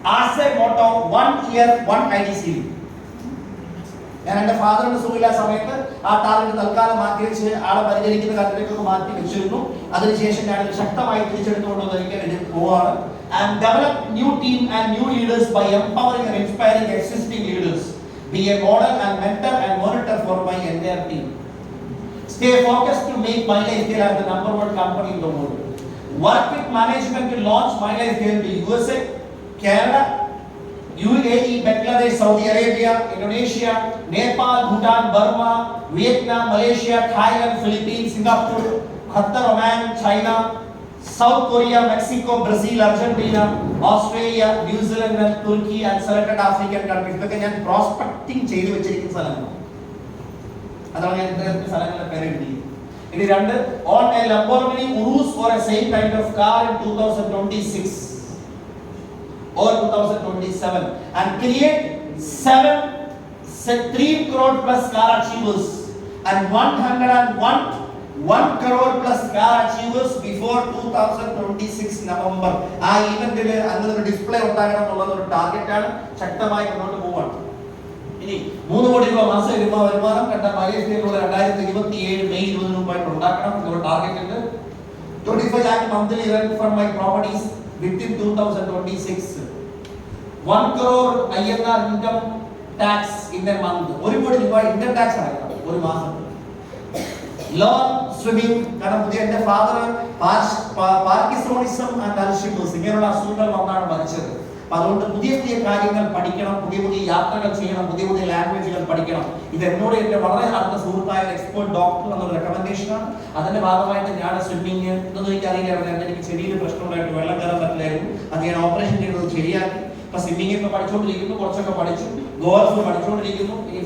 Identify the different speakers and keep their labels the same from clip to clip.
Speaker 1: As a motto, 1 year, 1 IDC. ഞാൻ എൻ്റെ ഫാദറിന്റെ സുഖമില്ല സമയത്ത് ആ ടാർഗറ്റ് തൽക്കാലം മാറ്റി വെച്ച് ആളെ പരിചരിക്കുന്ന കാര്യത്തിലേക്കൊക്കെ മാറ്റി വെച്ചിരുന്നു. അതിനുശേഷം ഞാൻ ശക്തമായി തിരിച്ചെടുത്തുകൊണ്ട് എനിക്ക് പോവാണ്. And develop new team and new leaders by empowering and inspiring existing leaders. Be a model and mentor and monitor for my entire team. Stay focused to make My Life Scale as the #1 company in the world. Work with management to launch My Life Scale to USA, Canada, UAE, Bangladesh, Saudi Arabia, Indonesia, Nepal, Bhutan, Burma, Vietnam, Malaysia, Thailand, Philippines, Singapore, Qatar, Oman, China, South Korea, Mexico, Brazil, Argentina, Australia, New Zealand, and Turkey, and selected African countries. ഇതൊക്കെ ഞാൻ prospecting ചെയ്തു വെച്ചിരിക്കുന്ന സ്ഥലങ്ങളാണ്. അതാണ് ഞാൻ ഇത്തരത്തിൽ സ്ഥലങ്ങളുടെ പേരെഴുതി. ഇനി രണ്ട്, on A Lamborghini Urus or a same kind of car in 2026 or 2027 and create 3 crore plus car achievers and 1 crore plus car achievers before 2026 November. ആ ഇവന്റിൽ അങ്ങനെ ഒരു ഡിസ്പ്ലേ ഉണ്ടാകണം എന്നുള്ളത് ഒരു ടാർഗറ്റ് ആണ്. ശക്തമായി മുന്നോട്ട് പോവാണ്. ഇനി 3 കോടി രൂപ മാസ വരുമാനം കണ്ട മലേഷ്യയിലുള്ള 2027 മെയ് 20 മുമ്പായിട്ട് ഉണ്ടാക്കണം എന്നൊരു ടാർഗറ്റ് ഉണ്ട്. 25 lakh monthly rent from my properties within 2026. 1 crore INR income tax in a month. 1 കോടി രൂപ ഇൻകം ടാക്സ് അടയ്ക്കണം ഒരു മാസം. Learn swimming. കാരണം പുതിയ എൻ്റെ ഫാദർ പാർക്കിൻസോണിസം ആൻഡ് അൽഷിമേഴ്സ് ഇങ്ങനെയുള്ള അസുഖങ്ങൾ വന്നാണ് മരിച്ചത്. അപ്പോൾ അതുകൊണ്ട് പുതിയ പുതിയ കാര്യങ്ങൾ പഠിക്കണം, പുതിയ പുതിയ യാത്രകൾ ചെയ്യണം, പുതിയ പുതിയ ലാംഗ്വേജുകൾ പഠിക്കണം. ഇത് എന്നോട് എൻ്റെ വളരെ അടുത്ത സുഹൃത്തായ എക്സ്പേർട്ട് ഡോക്ടർ എന്നുള്ള റെക്കമെൻഡേഷനാണ്. അതിന്റെ ഭാഗമായിട്ട് ഞാൻ സ്വിമ്മിങ് ഇതൊന്നും എനിക്കറിയില്ലായിരുന്നു. എനിക്ക് ചെറിയൊരു പ്രശ്നമുണ്ടായിട്ട് വെള്ളം കയറാൻ പറ്റില്ലായിരുന്നു. അത് ഞാൻ ഓപ്പറേഷൻ ചെയ്തത് ശരിയാക്കി. ഇപ്പൊ സ്വിമ്മിംഗ് ഒക്കെ പഠിച്ചുകൊണ്ടിരിക്കുന്നു, കുറച്ചൊക്കെ പഠിച്ചു. ഗോൾഫ് പഠിച്ചുകൊണ്ടിരിക്കുന്നു. ഈ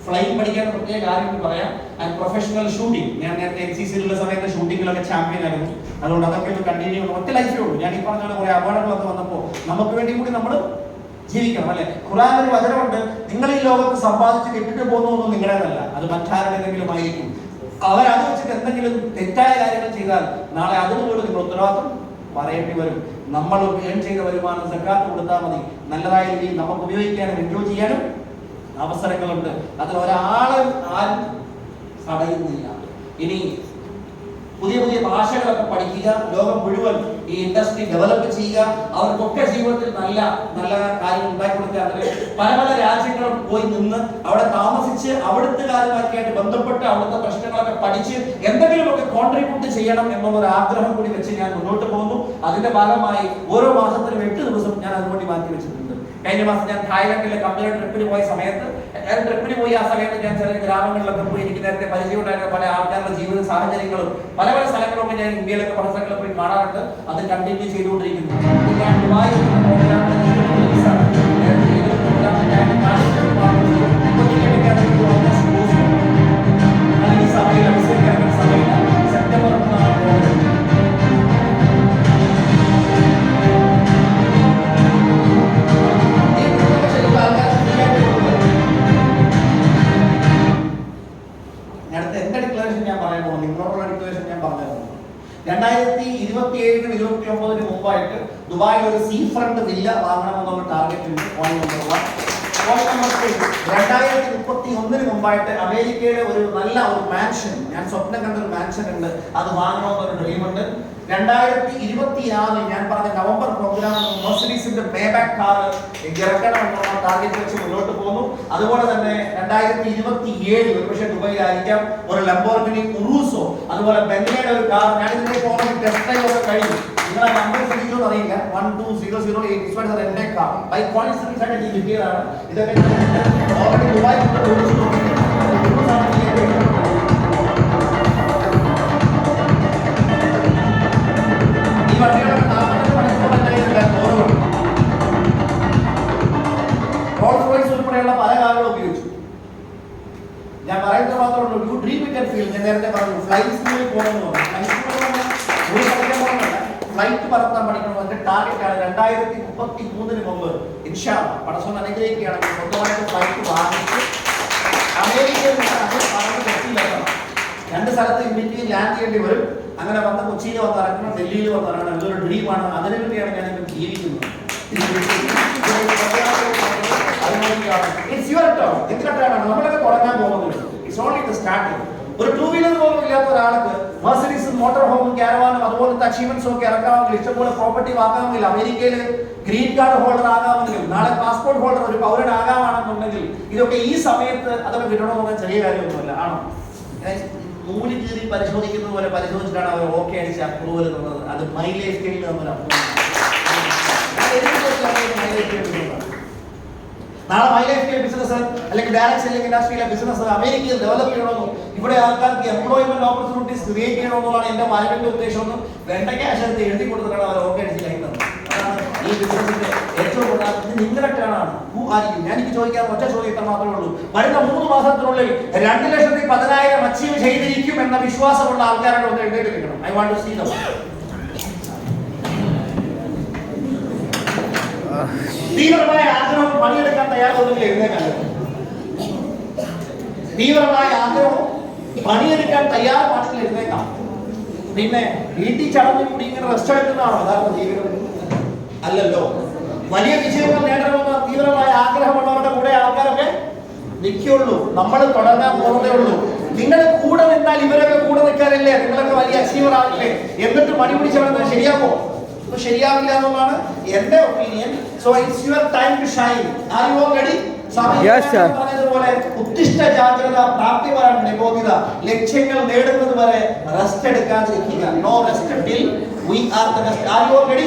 Speaker 1: ഫ്ലൈങ് പഠിക്കാൻ പ്രത്യേക കാര്യം പറയാം. ആൻഡ് പ്രൊഫഷണൽ ഷൂട്ടിംഗ്, ഞാൻ നേരത്തെ NCCയിലുള്ള സമയത്ത് ഷൂട്ടിങ്ങിലൊക്കെ ചാമ്പ്യൻ ആയിരുന്നു. അതുകൊണ്ട് അതൊക്കെ ഒന്ന് കണ്ടിന്യൂ ഒറ്റ ലൈഫേ ഉള്ളൂ. ഞാൻ ഈ പറഞ്ഞ കുറെ അപകടങ്ങളൊക്കെ വന്നപ്പോൾ നമുക്ക് വേണ്ടി കൂടി നമ്മൾ ജീവിക്കണം അല്ലെ. ഖുർആനിൽ ഒരു വചനമുണ്ട്, നിങ്ങൾ ഈ ലോകത്ത് സമ്പാദിച്ച് കെട്ടിട്ട് പോകുന്നതൊന്നും നിങ്ങളുടേതല്ല, അത് മറ്റാരുടെയെങ്കിലും ആയിരിക്കും. അവരത് വെച്ചിട്ട് എന്തെങ്കിലും തെറ്റായ കാര്യങ്ങൾ ചെയ്താൽ നാളെ അതിന് പോലും നിങ്ങൾ ഉത്തരവാദിത്വം പറയേണ്ടി വരും. നമ്മൾ ഏൺ ചെയ്ത വരുമാനം സക്കാത്ത് കൊടുത്താൽ മതി. നല്ലതായ രീതിയിൽ നമുക്ക് ഉപയോഗിക്കാനും എൻജോയ് ചെയ്യാനും അവസരങ്ങളുണ്ട്. അതിൽ ഒരാളും ആരും തടയുന്നില്ല. ഇനി പുതിയ പുതിയ ഭാഷകളൊക്കെ പഠിക്കുക, ലോകം മുഴുവൻ ഈ ഇൻഡസ്ട്രി ഡെവലപ്പ് ചെയ്യുക, അവർക്കൊക്കെ ജീവിതത്തിൽ നല്ല നല്ല കാര്യങ്ങൾ ഉണ്ടാക്കി കൊടുക്കുക. അതിന് പല പല രാജ്യങ്ങളും പോയി നിന്ന് അവിടെ താമസിച്ച് അവിടുത്തുകാരുമായിട്ട് ബന്ധപ്പെട്ട് അവിടുത്തെ പ്രശ്നങ്ങളൊക്കെ പഠിച്ച് എന്തെങ്കിലുമൊക്കെ കോൺട്രിബ്യൂട്ട് ചെയ്യണം എന്നുള്ളൊരു ആഗ്രഹം കൂടി വെച്ച് ഞാൻ മുന്നോട്ട് പോകുന്നു. അതിന്റെ ഭാഗമായി ഓരോ മാസത്തിലും 8 ദിവസം ഞാൻ അതിനുവേണ്ടി മാറ്റി വെച്ചിട്ടുണ്ട്. കഴിഞ്ഞ മാസം ഞാൻ തായ്ലൻഡിലെ കമ്പനി ട്രിപ്പിന് പോയ സമയത്ത് ആ സമയത്ത് ഞാൻ ചെറിയ ഗ്രാമങ്ങളിലൊക്കെ പോയി എനിക്ക് നേരത്തെ പരിചയമുണ്ടായിരുന്ന പല ആൾക്കാരുടെ ജീവിത സാഹചര്യങ്ങളും പല പല സ്ഥലങ്ങളൊക്കെ ഞാൻ ഇന്ത്യയിലൊക്കെ പല സ്ഥലങ്ങളിൽ പോയി കാണാറുണ്ട്. അത് കണ്ടിന്യൂ ചെയ്തുകൊണ്ടിരിക്കുന്നു. ഞാൻ ദുബായിൽ സെപ്റ്റംബർ എന്റെ ഡിക്ലറേഷൻ ഞാൻ പറയാൻ പോകുന്നു. നിങ്ങളോടുള്ള ഡിക്ലറേഷൻ ഞാൻ പറഞ്ഞിരുന്നു. 2027-29 മുമ്പായിട്ട് ദുബായിൽ ഒരു സീ ഫ്രണ്ട് വില്ല വാങ്ങണമെന്നുള്ള ടാർഗറ്റ് ഉണ്ട്. Point number 1. പോയിന്റ് നമ്പർ 2, 2031 മുമ്പായിട്ട് അമേരിക്കയുടെ ഒരു നല്ല ഒരു മാൻഷൻ, ഞാൻ സ്വപ്നം കണ്ട ഒരു മാൻഷൻ ഉണ്ട്, അത് വാങ്ങണമെന്നൊരു ഡ്രീം ഉണ്ട്. 2026 ഞാൻ പറഞ്ഞ നവംബർ പ്രോഗ്രാം മെർസിഡീസിന്റെ മേബാക്ക് കാർ ഇറക്കണം എന്നുള്ള ടാർഗറ്റ് വെച്ച് മുന്നോട്ട് പോകുന്നു. അതുപോലെ തന്നെ 2027 ഒരുപക്ഷെ ദുബൈയിലായിരിക്കാം ഒരു ലംബോർഗിനി ഉറൂസോ, അതുപോലെ ബെൻലിയുടെ ഒരു കാർ. ഞാൻ ഇതിലേക്ക് ഓൾറെഡി ടെസ്റ്റ് ഡ്രൈവ് ഒക്കെ കഴിഞ്ഞു. നിങ്ങളെ നമ്പർ ശ്രദ്ധിച്ചോന്ന് അറിയില്ല. 12008 എന്റെ കാർ ബൈ കോയിൻസിഡൻസ് ആയിട്ട് എനിക്ക് കിട്ടിയതാണ്. ഇതൊക്കെ ഓൾറെഡി ദുബായ് ഉൾപ്പെടെയുള്ള പല കാറുകളും ഉപയോഗിച്ചു. ഞാൻ പറയുന്നത് മാത്രമേ ഉള്ളൂ. Dream it and feel. ഞാൻ നേരത്തെ പറഞ്ഞു ഫ്ലൈറ്റ് സ്കൂളിൽ പോകണമെന്ന് പറഞ്ഞു. ഫ്ലൈറ്റ് പറത്താൻ പഠിക്കണം. എന്റെ ടാർഗറ്റ് ആണ് 2033 മുമ്പ് ഇൻഷാ അല്ലാഹ് പടച്ചോൻ അനുഗ്രഹിക്കുകയാണെങ്കിൽ സ്വന്തമായിട്ട് ഫ്ലൈറ്റ് വാങ്ങിച്ച് അമേരിക്കയിൽ പറന്ന് കൊച്ചിയിലെത്തണം. 2 സ്ഥലത്ത് ഇന്ത്യയിൽ ലാൻഡ് ചെയ്യേണ്ടി വരും. അങ്ങനെ വന്ന് കൊച്ചിയിൽ വന്ന് ഇറങ്ങണം, ഡൽഹിയിൽ വന്ന് ഇറങ്ങണം. ഇതൊരു ഡ്രീമാണ്. അതിനു വേണ്ടിയാണ് ഞാൻ ജീവിക്കുന്നത്. ഇല്ലാത്ത ഒരാൾക്ക് മെർസിഡീസും മോട്ടോർ ഹോമും കാരവാനും അതുപോലത്തെ അച്ചീവ്മെന്റ്സും ഒക്കെ ഇറക്കാമെങ്കിൽ, ഇഷ്ടംപോലെ പ്രോപ്പർട്ടി വാങ്ങാമെങ്കിൽ, അമേരിക്കയിൽ ഗ്രീൻ കാർഡ് ഹോൾഡർ ആകാമെങ്കിൽ, നാളെ പാസ്പോർട്ട് ഹോൾഡർ ഒരു പൗരനാകാമാണെന്നുണ്ടെങ്കിൽ, ഇതൊക്കെ ഈ സമയത്ത് അതൊക്കെ കിട്ടണമെന്ന് പറഞ്ഞാൽ ചെറിയ കാര്യമൊന്നുമല്ല. ആണോ? നൂല് കീറി പരിശോധിക്കുന്ന പോലെ പരിശോധിച്ചിട്ടാണ് അവർ ഓക്കെ അടിച്ച് അപ്രൂവൽ തന്നത്. അത് മൈലേജ് സ്കെയിലിൽ തന്നൊരു അപ്രൂവൽ. നാളെ മൈലേജ് സ്കെയിൽ ബിസിനസ് അല്ലെങ്കിൽ ഡയറക്ട് സെല്ലിംഗ് ഇൻഡസ്ട്രിയിലെ ബിസിനസ് അമേരിക്കയിൽ ഡെവലപ്പ് ചെയ്യണമെന്നും ഇവിടെ ആൾക്കാർക്ക് എംപ്ലോയ്മെന്റ് ഓപ്പർച്യൂണിറ്റീസ് ക്രിയേറ്റ് ചെയ്യണമെന്നുള്ളതാണ് എന്റെ മാനവിന്റെ ഉദ്ദേശമൊന്നും വേണ്ട ക്യാഷ് എടുത്ത് എഴുതി കൊടുത്തിട്ടാണ് അവർ ഓക്കെ അടിച്ച് കഴിയുന്നത്. അതാണ് ഈ ബിസിനസിന്റെ ഏറ്റവും പ്രധാനപ്പെട്ട. നിങ്ങളുടെ ടേണാണ്. Who are you? ഞാൻ എനിക്ക് ചോദിക്കാൻ ഒറ്റ ചോദ്യം മാത്രമേ ഉള്ളൂ. വരുന്ന 3 മാസത്തിനുള്ളിൽ 2,10,000 അച്ചീവ് ചെയ്തിരിക്കും എന്ന വിശ്വാസമുള്ള ആൾക്കാരുടെ ഒന്ന് എഴുന്നേറ്റ് നിൽക്കണം. I want to see them. തീവ്രമായ ആഗ്രഹം പണിയെടുക്കാൻ തയ്യാറാവുന്നെങ്കിൽ എഴുന്നേക്കാൻ. തീവ്രമായ ആഗ്രഹം പണിയെടുക്കാൻ തയ്യാറാണെങ്കിൽ എഴുന്നേക്കാം. പിന്നെ വീട്ടിൽ ചടഞ്ഞു കൂടി ഇങ്ങനെ റെസ്റ്റ് എടുക്കുന്നതാണോ യഥാർത്ഥ ജീവിതം? അല്ലല്ലോ. വലിയ വിജയങ്ങൾ നേടണമെന്ന തീവ്രമായ ആഗ്രഹമുള്ളവരുടെ കൂടെ ആൾക്കാരൊക്കെ നിൽക്കുള്ളൂ. നമ്മൾ തുടങ്ങാൻ പോകുന്നതേ ഉള്ളൂ. നിങ്ങൾ കൂടെ നിന്നാൽ ഇവരൊക്കെ കൂടെ നിൽക്കാറില്ലേ? നിങ്ങളൊക്കെ വലിയ അച്ചീവർ ആവില്ലേ? എന്നിട്ട് മണി പിടിച്ചവരെന്താ ശരിയാക്കോ? ശരിയാവില്ല എന്നുള്ളതാണ് എന്റെ opinion. So it's your time to shine. Are you all ready? പറഞ്ഞതുപോലെ ഉത്തിഷ്ഠ ജാഗ്രത പ്രാപ്തിപരം നിബോധിത. ലക്ഷ്യങ്ങൾ നേടുന്നത് വരെ റെസ്റ്റ് എടുക്കാതിരിക്കുക. No rest till we are the best. Are you all ready?